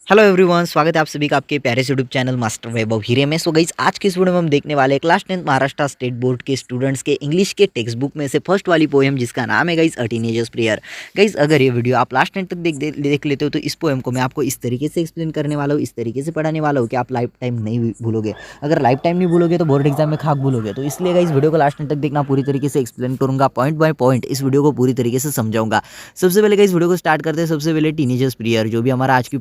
Hello everyone, स्वागत है आप सभी का आपके प्यारे से यूट्यूब चैनल मास्टर वैभव हीरे में। सो गाइस, आज के इस वीडियो में हम देखने वाले हैं class 10th Maharashtra state board के स्टूडेंट्स के इंग्लिश के टेक्स्ट बुक में से फर्स्ट वाली पोएम जिसका नाम है guys a teenagers prayer. Guys, अगर ये वीडियो आप लास्ट 10 तक देख लेते हो तो इस पोएम को मैं आपको इस तरीके से एक्सप्लेन करने वाला हूँ, इस तरीके से पढ़ाने वाला हूँ कि आप लाइफ टाइम नहीं भूलोगे। अगर लाइफ टाइम नहीं भूलोगे तो बोर्ड एग्जाम में खाक भूलोगे। तो इसलिए गाइस वीडियो को लास्ट 10 तक देखना, पूरी तरीके से एक्सप्लेन करूंगा, पॉइंट बाय पॉइंट इस वीडियो को पूरी तरीके से समझाऊंगा। सबसे पहले गाइस वीडियो को स्टार्ट करते हैं। सबसे पहले टीनेजर्स प्रेयर जो भी हमारा आज की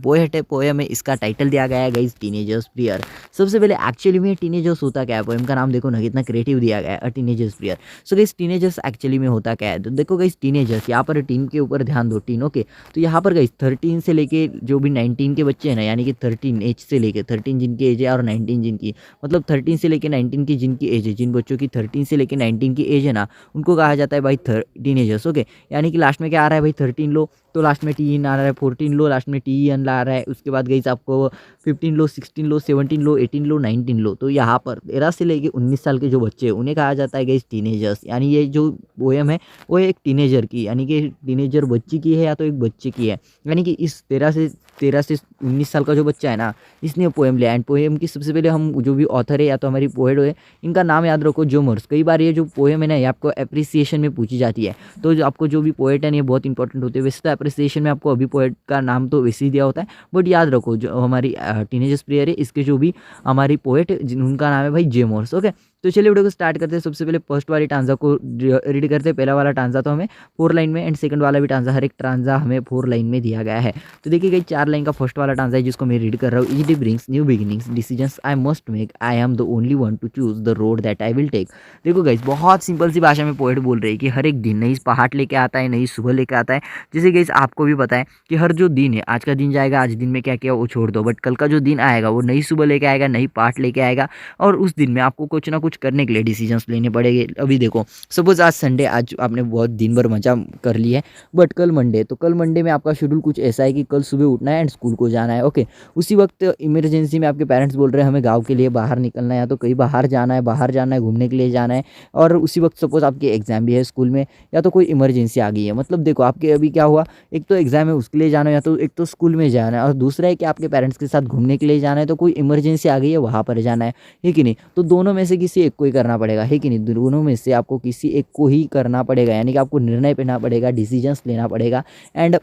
पोएम है, इसका टाइटल दिया गया है गाइस टीनेजर्स प्रेयर। सबसे पहले एक्चुअली में टीनेजर्स होता क्या है, पोएम का नाम देखो ना कितना क्रिएटिव दिया गया है, a teenagers prayer. So guys, teenagers actually में होता क्या है, तो देखो गाइस टीनेजर्स, यहाँ पर टीन के ऊपर ध्यान दो, टीन। ओके, तो यहाँ पर गाइस 13 से लेके जो भी 19 के बच्चे हैं ना, यानी कि 13 एज से लेके 13 जिनकी एज है और 19 जिनकी, मतलब 13 से लेके 19 की जिनकी एज है, जिन बच्चों की 13 से लेके 19 की एज है ना, उनको कहा जाता है भाई टीनेजर्स। ओके, यानी कि लास्ट में क्या आ रहा है भाई 13 लो, तो लास्ट में टी इन आ रहा है, 14 लो लास्ट में टी एन आ रहा है। उसके बाद गई आपको 15 लो, 16 लो, 17 लो, 18 लो, 19 लो। तो यहाँ पर 13 से लेके 19 साल के जो बच्चे हैं उन्हें कहा जाता है गाइस टीनेजर्स। यानी ये जो पोएम है वो एक टीनेजर की, यानी कि टीनेजर बच्ची की है या तो एक बच्चे की है। यानी कि इस 13 से 19 साल का जो बच्चा है ना, इसने पोएम लिया। एंड पोएम की सबसे पहले हम जो भी ऑथर है या तो हमारी पोएट है, इनका नाम याद रखो, जो मर्स। कई बार ये जो पोएम है ना, ये आपको अप्रिसिएशन में पूछी जाती है। तो जो आपको जो भी पोएट है ये बहुत इंपॉर्टेंट होते हैं। वैसे तो अप्रिसिएशन में आपको अभी पोएट का नाम तो वैसे ही दिया होता है, बट याद रखो जो हमारी टीनेजर्स प्रेयर है, इसके जो भी हमारी पोएट जिनका नाम है भाई जे मॉर्स। ओके, तो चलिए वीडियो को स्टार्ट करते हैं। सबसे पहले फर्स्ट वाली टांजा को रीड करते हैं। पहला वाला टांजा तो हमें 4 लाइन में, एंड सेकंड वाला भी टांजा, हर एक टांजा हमें 4 लाइन में दिया गया है। तो देखिए गई 4 लाइन का फर्स्ट वाला टांजा है जिसको मैं रीड कर रहा हूँ। Each day brings new beginnings, decisions I must make, I am the only one to choose the road that I will take. देखो गाइस, बहुत सिंपल सी भाषा में पोएट बोल रही है कि हर एक दिन नई पहाड़ लेके आता है, नई सुबह लेके आता है। जैसे गाइस आपको भी पता है कि हर जो दिन है, आज का दिन जाएगा, आज दिन में क्या किया वो छोड़ दो, बट कल का जो दिन आएगा वो नई सुबह लेके आएगा, नई पहाड़ लेके आएगा। और उस दिन में आपको कुछ ना कुछ करने के लिए डिसीजंस लेने पड़ेंगे। अभी देखो, सपोज आज संडे, आज आपने बहुत दिन भर मजा कर ली है, बट कल मंडे, तो कल मंडे में आपका शेड्यूल कुछ ऐसा है कि कल सुबह उठना है एंड स्कूल को जाना है। ओके, उसी वक्त इमरजेंसी में आपके पेरेंट्स बोल रहे हैं हमें गाँव के लिए बाहर निकलना है, या तो कहीं बाहर जाना है, घूमने के लिए जाना है। और उसी वक्त सपोज आपकी एग्जाम भी है स्कूल में, या तो कोई इमरजेंसी आ गई है। मतलब देखो आपके अभी क्या हुआ, एक तो एग्जाम है उसके लिए जाना है, या तो एक तो स्कूल में जाना है, और दूसरा है कि आपके पेरेंट्स के साथ घूमने के लिए जाना है, तो कोई इमरजेंसी आ गई है वहाँ पर जाना है कि नहीं। तो दोनों में से किसी एक को ही करना पड़ेगा, है कि नहीं। दोनों में से आपको किसी एक को ही करना पड़ेगा, यानी कि आपको निर्णय लेना पड़ेगा, डिसीजंस लेना पड़ेगा एंड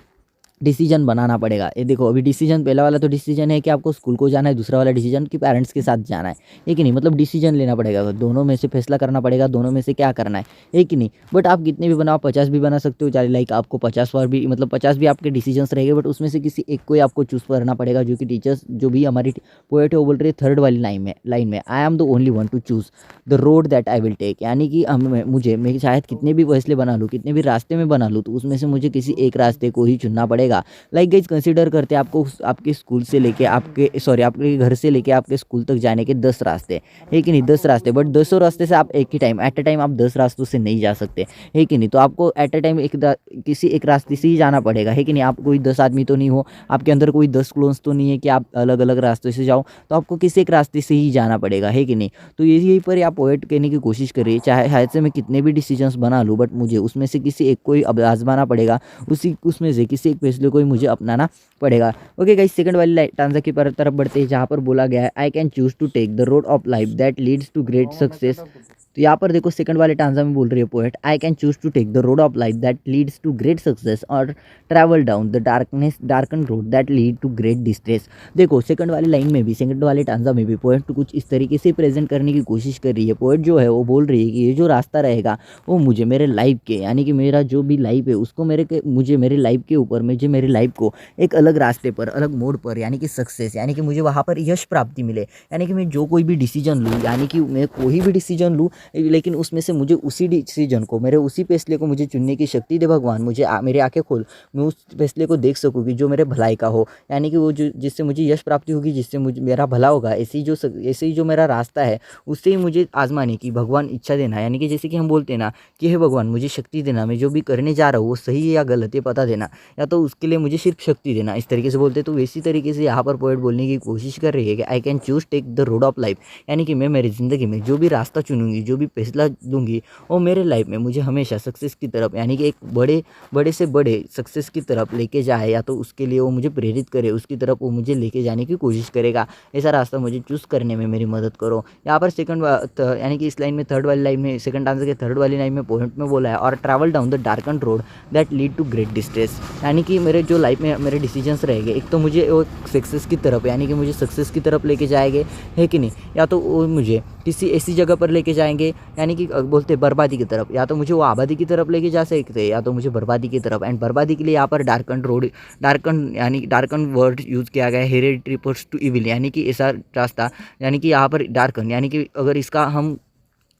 डिसीजन बनाना पड़ेगा। ये देखो, अभी डिसीजन पहला वाला तो डिसीजन है कि आपको स्कूल को जाना है, दूसरा वाला डिसीजन कि पेरेंट्स के साथ जाना है कि नहीं। मतलब डिसीजन लेना पड़ेगा, दोनों में से फैसला करना पड़ेगा, दोनों में से क्या करना है कि नहीं। बट आप कितने भी बनाओ, 50 भी बना सकते हो, चाहे लाइक आपको 50 बार भी, मतलब 50 भी आपके डिसीजंस रहेंगे, बट उसमें से किसी एक को ही आपको चूज़ करना पड़ेगा। जो कि टीचर्स, जो भी हमारी पोएट है वो बोल रही है थर्ड वाली लाइन में I am the only one to choose the road that I will take. यानी कि मैं शायद कितने भी फैसले बना लूँ, कितने भी रास्ते में बना लूँ, तो उसमें से मुझे किसी एक रास्ते को ही चुनना पड़ेगा। लाइक गाइस, कंसीडर करते हैं आपको आपके स्कूल से लेके आपके घर से लेके आपके स्कूल तक जाने के 10 रास्ते, है कि नहीं। 10 रास्ते, बट 10 रास्ते से आप एक ही टाइम एट अ टाइम आप 10 रास्तों से नहीं जा सकते, है कि नहीं। तो आपको एट अ टाइम किसी एक रास्ते से ही जाना पड़ेगा, है कि नहीं। आप कोई 10 आदमी तो नहीं हो, आपके अंदर कोई 10 क्लोन्स तो नहीं है कि आप अलग अलग रास्तों से जाओ, तो आपको किसी एक रास्ते से ही जाना पड़ेगा, है कि नहीं। तो यही पर आप अवॉइड करने की कोशिश कर रही है, चाहे शायद से मैं कितने भी डिसीजंस बना लूँ, बट मुझे उसमें से किसी एक को ही अब आजमाना पड़ेगा, उसमें से किसी एक फैसले को ही मुझे अपनाना पड़ेगा। ओके गाइस, सेकंड वाली टांजा की तरफ बढ़ते हैं, जहाँ पर बोला गया है I can choose to take the road of life that leads to great success. तो यहाँ पर देखो सेकंड वाले टांजा में बोल रही है poet, I can choose to take the road of life that leads to great success और travel down the darken road that lead to great distress. देखो सेकंड वाली लाइन में भी, सेकंड वाले टांजा में भी पोएट कुछ इस तरीके से प्रेजेंट करने की कोशिश कर रही है। पोएट जो है वो बोल रही है कि ये जो रास्ता रहेगा वो मुझे मेरे लाइफ के, यानी कि मेरा जो भी लाइफ है उसको मुझे मेरे लाइफ के ऊपर, मुझे मेरे लाइफ को एक अलग रास्ते पर, अलग मोड़ पर, यानी कि सक्सेस, यानी कि मुझे वहाँ पर यश प्राप्ति मिले। यानी कि मैं जो कोई भी डिसीजन लूँ, यानी कि मैं कोई भी डिसीजन लूँ, लेकिन उसमें से मुझे उसी डिसीजन को, मेरे उसी फैसले को मुझे चुनने की शक्ति दे भगवान। मुझे मेरी आंखें खोल, मैं उस फैसले को देख सकूँ कि जो मेरे भलाई का हो, यानी कि वो जो जिससे मुझे यश प्राप्ति होगी, जिससे मुझे मेरा भला होगा। ऐसे ही जो मेरा रास्ता है उससे ही मुझे आजमाने की भगवान इच्छा देना। यानी कि जैसे कि हम बोलते हैं ना कि हे भगवान मुझे शक्ति देना, मैं जो भी करने जा रहा हूँ वो सही है या गलत है पता देना, या तो उसके लिए मुझे सिर्फ शक्ति देना, इस तरीके से बोलते हैं। तो इसी तरीके से यहाँ पर पोएट बोलने की कोशिश कर रही है कि I can choose take the road of life, यानी कि मैं मेरी ज़िंदगी में जो भी रास्ता चुनूंगी, जो भी फैसला लूँगी वो मेरे लाइफ में मुझे हमेशा सक्सेस की तरफ यानी कि एक बड़े से बड़े सक्सेस की तरफ लेके जाए, या तो उसके लिए वो मुझे प्रेरित करे, उसकी तरफ वो मुझे लेके जाने की कोशिश करेगा। ऐसा रास्ता मुझे चूज़ करने में मेरी मदद करो। यहाँ पर यानी कि इस लाइन में थर्ड वाली लाइन में, सेकंड आंसर के थर्ड वाली लाइन में पॉइंट में बोला है, और travel down the darken road that lead to great distress. यानी कि मेरे जो लाइफ में मेरे डिसीजंस रहेंगे, एक तो मुझे वो सक्सेस की तरफ यानी कि मुझे सक्सेस की तरफ लेके जाएंगे, है कि नहीं, या तो वो मुझे किसी ऐसी जगह पर लेके जाएंगे यानी कि बोलते बर्बादी की तरफ, या तो मुझे वो आबादी की तरफ लेके जा सकते हैं, या तो मुझे बर्बादी की तरफ। एंड बर्बादी के लिए यहाँ पर डार्कन रोड, डार्कन यानी डार्कन वर्ड यूज़ किया गया है, हेरेडिटरी रिपोर्ट्स टू इविल, यानी कि ऐसा रास्ता, यानी कि यहाँ पर डार्कन यानी कि अगर इसका हम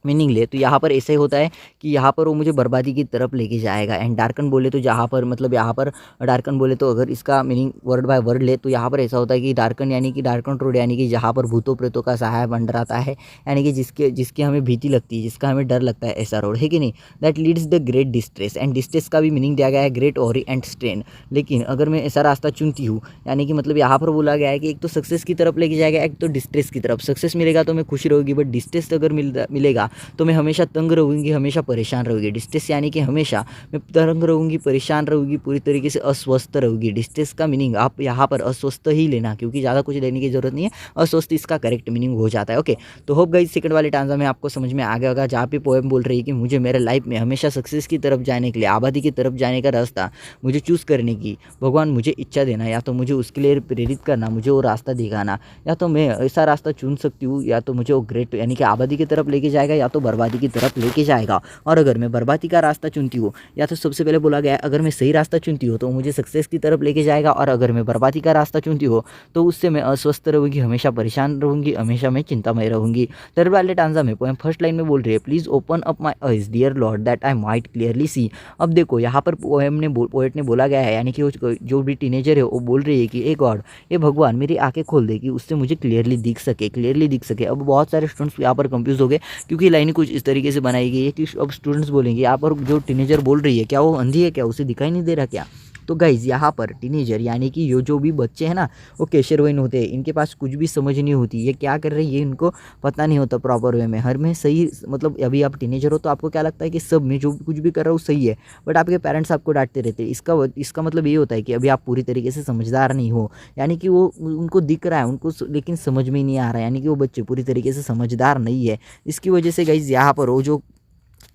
मीनिंग ले तो यहाँ पर ऐसे होता है कि यहाँ पर वो मुझे बर्बादी की तरफ लेके जाएगा। एंड डार्कन बोले तो जहाँ पर मतलब यहाँ पर डार्कन बोले तो अगर इसका मीनिंग वर्ड बाय वर्ड ले तो यहाँ पर ऐसा होता है कि डार्कन यानी कि डार्कन रोड यानी कि जहाँ पर भूतों प्रेतों का सहाय बन रहता है, यानी कि जिसके जिसकी हमें भीति लगती है, जिसका हमें डर लगता है, ऐसा रोड, है कि नहीं। That leads the great distress, and distress का भी मीनिंग दिया गया है ग्रेट ऑरी एंड स्ट्रेन। लेकिन अगर मैं ऐसा रास्ता चुनती हूँ, यानी कि मतलब यहाँ पर बोला गया है कि एक तो सक्सेस की तरफ लेके जाएगा, एक तो डिस्ट्रेस की तरफ। सक्सेस मिलेगा तो मैं खुश रहूँगी, बट डिस्ट्रेस अगर मिलेगा तो मैं हमेशा तंग रहूँगी, हमेशा परेशान रहूँगी। डिस्ट्रेस यानी कि हमेशा मैं तंग रहूँगी, परेशान रहूँगी, पूरी तरीके से अस्वस्थ रहूँगी। डिस्ट्रेस का मीनिंग आप यहाँ पर अस्वस्थ ही लेना, क्योंकि ज़्यादा कुछ लेने की ज़रूरत नहीं है, अस्वस्थ इसका करेक्ट मीनिंग हो जाता है। ओके, तो होप गाइस सेकंड वाले टांजा में आपको समझ में आ गया होगा, जहाँ पे पोएम बोल रही है कि मुझे मेरे लाइफ में हमेशा सक्सेस की तरफ जाने के लिए, आबादी की तरफ जाने का रास्ता मुझे चूज़ करने की भगवान मुझे इच्छा देना, या तो मुझे उसके लिए प्रेरित करना, मुझे वो रास्ता दिखाना, या तो मैं ऐसा रास्ता चुन सकती हूँ, या तो मुझे वो ग्रेट यानी कि आबादी की तरफ लेके जाएगा, या तो बर्बादी की तरफ लेके जाएगा। और अगर मैं बर्बादी का रास्ता चुनती हूँ, या तो सबसे पहले बोला गया है अगर मैं सही रास्ता चुनती हूँ तो मुझे सक्सेस की तरफ लेके जाएगा, और अगर मैं बर्बादी का रास्ता चुनती हूँ तो उससे मैं अस्वस्थ रहूँगी, हमेशा परेशान रहूँगी, हमेशा मैं चिंतामय रहूँगी। थर्ड वाले टांजा में पोएम फर्स्ट लाइन में बोल रही है, please open up my eyes dear Lord that I might clearly see. अब देखो यहाँ पर पोएट ने बोला गया है, यानी कि जो भी टीनेजर है वो बोल रही है कि ए गॉड, ये भगवान मेरी आंखें खोल दे कि उससे मुझे क्लियरली दिख सके, क्लियरली दिख सके। अब बहुत सारे स्टूडेंट्स यहाँ पर कंफ्यूज हो गए, क्योंकि लाइन कुछ इस तरीके से बनाई गई है कि अब स्टूडेंट्स बोलेंगे यहाँ पर जो टीनेजर बोल रही है क्या वो अंधी है, क्या उसे दिखाई नहीं दे रहा क्या। तो गाइज़ यहाँ पर टीनेजर यानी कि ये जो भी बच्चे हैं ना वो कैशरवइन होते हैं, इनके पास कुछ भी समझ नहीं होती, ये क्या कर रही है इनको पता नहीं होता प्रॉपर वे में, हर में सही मतलब अभी आप टीनेजर हो तो आपको क्या लगता है कि सब में जो कुछ भी कर रहा हो सही है, बट आपके पेरेंट्स आपको डांटते रहते हैं। इसका मतलब ये होता है कि अभी आप पूरी तरीके से समझदार नहीं हो, यानी कि वो उनको दिख रहा है उनको लेकिन समझ में ही नहीं आ रहा है, यानी कि वो बच्चे पूरी तरीके से समझदार नहीं है। इसकी वजह से गाइज़ यहाँ पर वो जो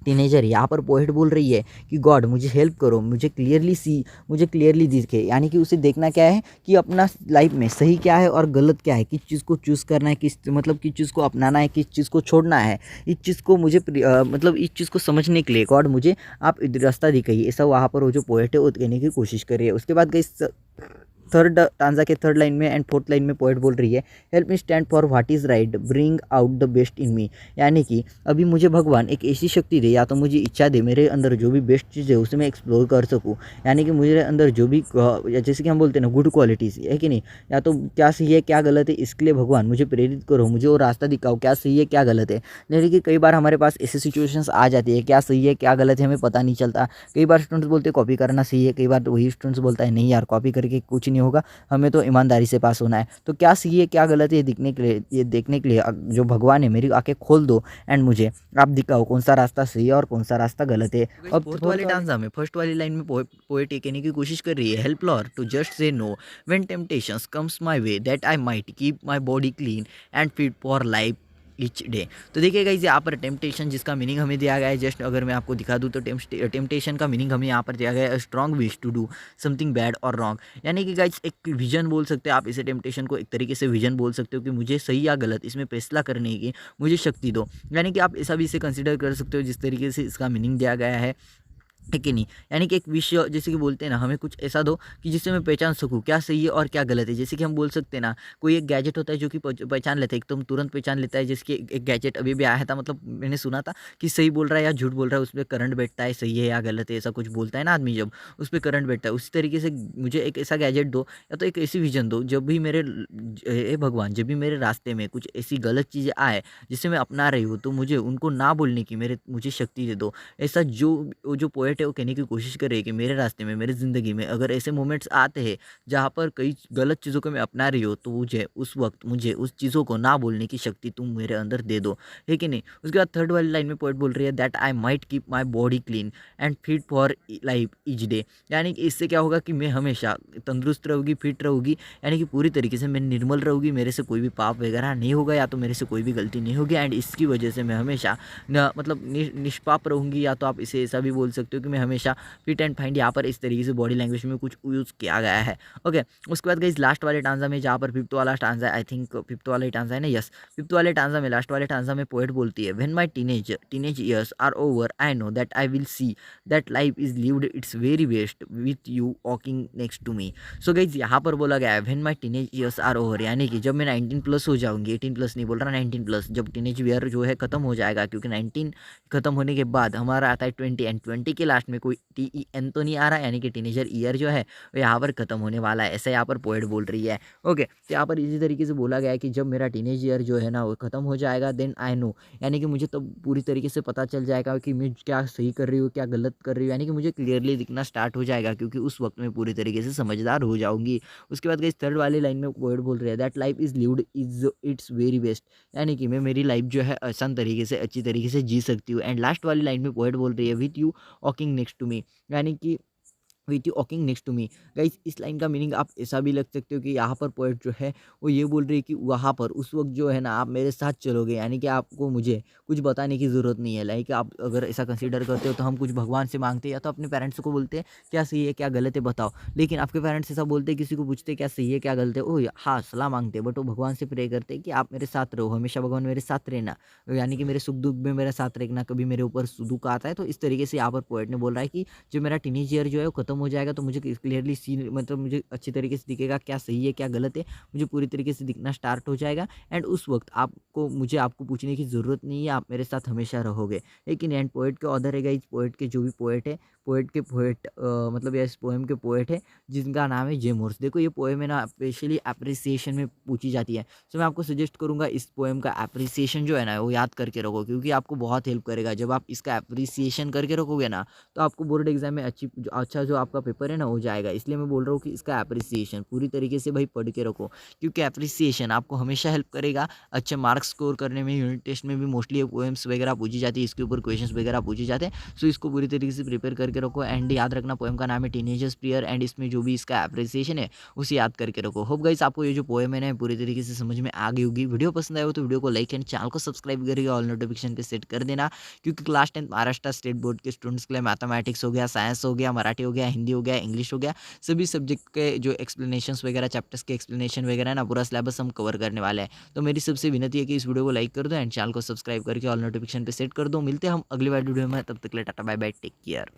टीनेजर यहाँ पर पोएट बोल रही है कि गॉड मुझे हेल्प करो, मुझे क्लियरली दिखे, यानी कि उसे देखना क्या है कि अपना लाइफ में सही क्या है और गलत क्या है, किस चीज़ को चूज़ करना है, किस चीज़ को अपनाना है, किस चीज़ को छोड़ना है। इस चीज़ को मुझे मतलब इस चीज़ को समझने के लिए गॉड मुझे आप रास्ता दिखाइए, ऐसा वहाँ पर वो जो पोएट है वो कहने की कोशिश कर रही है। उसके बाद गई थर्ड टांजा के थर्ड लाइन में एंड फोर्थ लाइन में पोएट बोल रही है, help me stand for what is right, bring out the best in me. यानी कि अभी मुझे भगवान एक ऐसी शक्ति दे, या तो मुझे इच्छा दे मेरे अंदर जो भी बेस्ट चीज़ है उसे मैं एक्सप्लोर कर सकूँ, यानी कि मुझे अंदर जो भी जैसे कि हम बोलते हैं ना गुड क्वालिटीज़ है कि नहीं, या तो क्या सही है क्या गलत है, इसके लिए भगवान मुझे प्रेरित करो, मुझे वो रास्ता दिखाओ क्या सही है क्या गलत है। जैसे कि कई बार हमारे पास ऐसी सिचुएशंस आ जाती है क्या सही है क्या गलत है हमें पता नहीं चलता। कई बार स्टूडेंट्स बोलते हैं कॉपी करना सही है, कई बार तो वही स्टूडेंट्स बोलता है नहीं यार कॉपी करके कुछ नहीं होगा, हमें तो ईमानदारी से पास होना है। तो क्या सही है क्या गलत है ये देखने के लिए जो भगवान है मेरी आंखें खोल दो एंड मुझे आप दिखाओ कौन सा रास्ता सही है और कौन सा रास्ता गलत है। अब फोर्थ वाले टांजा में फर्स्ट वाली लाइन में पोएट ये कहने की कोशिश कर रही है, help Lord to just say no when temptations comes my way that I might keep my body clean and fit for life each day. तो देखिए गाइस यहाँ पर टेम्पटेशन जिसका मीनिंग हमें दिया गया है, जस्ट अगर मैं आपको दिखा दूँ तो टेम्पटेशन का मीनिंग हमें यहाँ पर दिया गया है strong wish to do something bad और रॉन्ग, यानी कि गाइस एक विजन बोल सकते हैं आप इसे, टेम्पटेशन को एक तरीके से विजन बोल सकते हो कि मुझे सही या गलत इसमें फैसला करने की मुझे शक्ति दो, यानी कि आप ऐसा भी इसे कंसिडर कर सकते हो जिस तरीके से इसका मीनिंग दिया गया है कि नहीं। यानी कि एक विषय जैसे कि बोलते हैं ना हमें कुछ ऐसा दो कि जिससे मैं पहचान सकूँ क्या सही है और क्या गलत है। जैसे कि हम बोल सकते हैं ना कोई एक गैजेट होता है जो कि पहचान लेता है, एकदम तुरंत पहचान लेता है। जैसे एक गैजेट अभी भी आया था, मतलब मैंने सुना था कि सही बोल रहा है या झूठ बोल रहा है, उस पर करंट बैठता है, सही है या गलत है ऐसा कुछ बोलता है ना आदमी, जब उस पर करंट बैठता है उसी तरीके से मुझे एक ऐसा गैजेट दो या तो एक ऐसी विजन दो जब भी मेरे भगवान जब भी मेरे रास्ते में कुछ ऐसी गलत चीज़ें आए जिसे मैं अपना रही हूँ तो मुझे उनको ना बोलने की मुझे शक्ति दे दो। ऐसा जो पोएट पोएट है वो कहने की कोशिश कर रही है कि मेरे रास्ते में, मेरी ज़िंदगी में अगर ऐसे मोमेंट्स आते हैं जहाँ पर कई गलत चीज़ों को मैं अपना रही हो, तो मुझे उस वक्त मुझे उस चीज़ों को ना बोलने की शक्ति तुम मेरे अंदर दे दो, है कि नहीं। उसके बाद थर्ड वाली लाइन में पोएट बोल रही है that I might keep my body clean and fit for life each day. यानी कि इससे क्या होगा कि मैं हमेशा तंदुरुस्त रहूँगी, फिट रहूँगी, यानी कि पूरी तरीके से मैं निर्मल रहूँगी, मेरे से कोई भी पाप वगैरह नहीं होगा या तो मेरे से कोई भी गलती नहीं होगी। एंड इसकी वजह से मैं हमेशा मतलब निष्पाप रहूँगी, या तो आप इसे ऐसा भी बोल सकते हो कि मैं हमेशा फिट एंड फाइंड, यहाँ पर इस तरीके से बॉडी लैंग्वेज में कुछ यूज़ किया गया है। ओके, उसके बाद गाइस लास्ट वाले टांजा में, जहाँ पर फिफ्थ वाला टांजा है, आई थिंक फिफ्थ वाला ही टांजा है ना, यस, फिफ्थ वाले टांजा में, लास्ट वाले टांजा में पोएट बोलती है when my teenage years are over I know that I will see that life is lived its very best with you walking next to me. So guys यहाँ पर बोला गया है when my teenage years are over, यानी कि जब मैं 19 plus हो जाऊंगी, 18 प्लस नहीं बोल रहा, 19 प्लस, जब टीनेज ईयर जो है खत्म हो जाएगा, क्योंकि 19 खत्म होने के बाद हमारा आता है 20, एंड 20 के लास्ट में कोई TEN तो नहीं आ रहा, यानी कि टीनेजर ईयर जो है वो यहाँ पर खत्म होने वाला है, ऐसा यहाँ पर पोएट बोल रही है। ओके, तो यहाँ पर इसी तरीके से बोला गया है कि जब मेरा टीनेज ईयर जो है ना वो खत्म हो जाएगा, देन आई नो, यानी कि मुझे तब पूरी तरीके से पता चल जाएगा कि मैं क्या सही कर रही हूँ, क्या गलत कर रही हूँ, यानी कि मुझे क्लियरली दिखना स्टार्ट हो जाएगा, क्योंकि उस वक्त मैं पूरी तरीके से समझदार हो जाऊंगी। उसके बाद गाइस थर्ड वाली लाइन में पोएट बोल रहे हैं that life is lived is it's very best, यानी कि मैं मेरी लाइफ जो है आसान तरीके से, अच्छी तरीके से जी सकती हूँ। एंड लास्ट वाली लाइन में पोएट बोल रही है with you walking next to me, यानी कि with you walking next to me. Guys इस लाइन का मीनिंग आप ऐसा भी लग सकते हो कि यहाँ पर पोएट जो है वो ये बोल रही है कि वहाँ पर उस वक्त जो है ना आप मेरे साथ चलोगे, यानी कि आपको मुझे कुछ बताने की ज़रूरत नहीं है। लाइक आप अगर ऐसा कंसीडर करते हो तो हम कुछ भगवान से मांगते हैं या तो अपने पेरेंट्स को बोलते हैं क्या सही है क्या गलत है बताओ, लेकिन आपके पेरेंट्स ऐसा बोलते हैं, किसी को पूछते क्या सही है क्या गलत है, ओ हाँ सलाह मांगते हैं, बट वो भगवान से प्रे करते हैं कि आप मेरे साथ रहो, हमेशा भगवान मेरे साथ रहना, यानी कि मेरे सुख दुख में मेरे साथ रहना, कभी मेरे ऊपर दुख आता है। तो इस तरीके से यहाँ पर पोएट ने बोल रहा है कि जो मेरा टीनेज ईयर जो है वो खत्म हो जाएगा, तो मुझे क्लियरली सी मतलब मुझे अच्छी तरीके से दिखेगा क्या सही है क्या गलत है, मुझे पूरी तरीके से दिखना स्टार्ट हो जाएगा। एंड उस वक्त आपको पूछने की ज़रूरत नहीं है, आप मेरे साथ हमेशा रहोगे। लेकिन एंड पोएट के ऑथर है गाइस, पोएट के जो भी पोएट है, पोएट मतलब इस पोएम के पोएट है जिनका नाम है जे मोर्स। देखो ये पोएम है ना स्पेशली अप्रिसिएशन में पूछी जाती है, तो मैं आपको सजेस्ट करूंगा इस पोएम का अप्रिसिएशन जो है ना वो याद करके रखो, क्योंकि आपको बहुत हेल्प करेगा। जब आप इसका अप्रिसिएशन करके रखोगे ना तो आपको बोर्ड एग्जाम में अच्छा जो आपका पेपर है ना हो जाएगा। इसलिए मैं बोल रहा हूँ कि इसका अप्रिसिएशन पूरी तरीके से भाई पढ़ के रखो, क्योंकि अप्रिसिएशन आपको हमेशा हेल्प करेगा अच्छे मार्क्स स्कोर करने में। यूनिट टेस्ट में भी मोस्टली पोएम्स वगैरह पूछी जाती है, इसके ऊपर क्वेश्चंस वगैरह पूछे जाते हैं। सो इसको पूरी तरीके से प्रिपेयर करके रखो। एंड याद रखना पोएम का नाम है टीनेजर्स प्रेयर, एंड इसमें जो भी इसका अप्रिसिएशन है उसे याद करके रखो। होप गाइस आपको ये जो पोएम है ना पूरी तरीके से समझ में आ गई होगी। वीडियो पसंद आए हो तो वीडियो को लाइक एंड चैनल को सब्सक्राइब करके ऑल नोटिफिकेशन पे सेट कर देना, क्योंकि क्लास 10 महाराष्ट्र स्टेट बोर्ड के स्टूडेंट्स के लिए मैथमेटिक्स हो गया, साइंस हो गया, मराठी हो गया, हिंदी हो गया, इंग्लिश हो गया, सभी सब्जेक्ट के जो एक्सप्लेनेशंस वगैरह, चैप्टर्स के एक्सप्लेनेशन वगैरह ना पूरा सिलेबस हम कवर करने वाले हैं। तो मेरी सबसे विनती है कि इस वीडियो को लाइक कर दो एंड चैनल को सब्सक्राइब करके ऑल नोटिफिकेशन पे सेट कर दो। मिलते हैं हम अगली बार वीडियो में, तब तक के लिए tata bye bye, take care.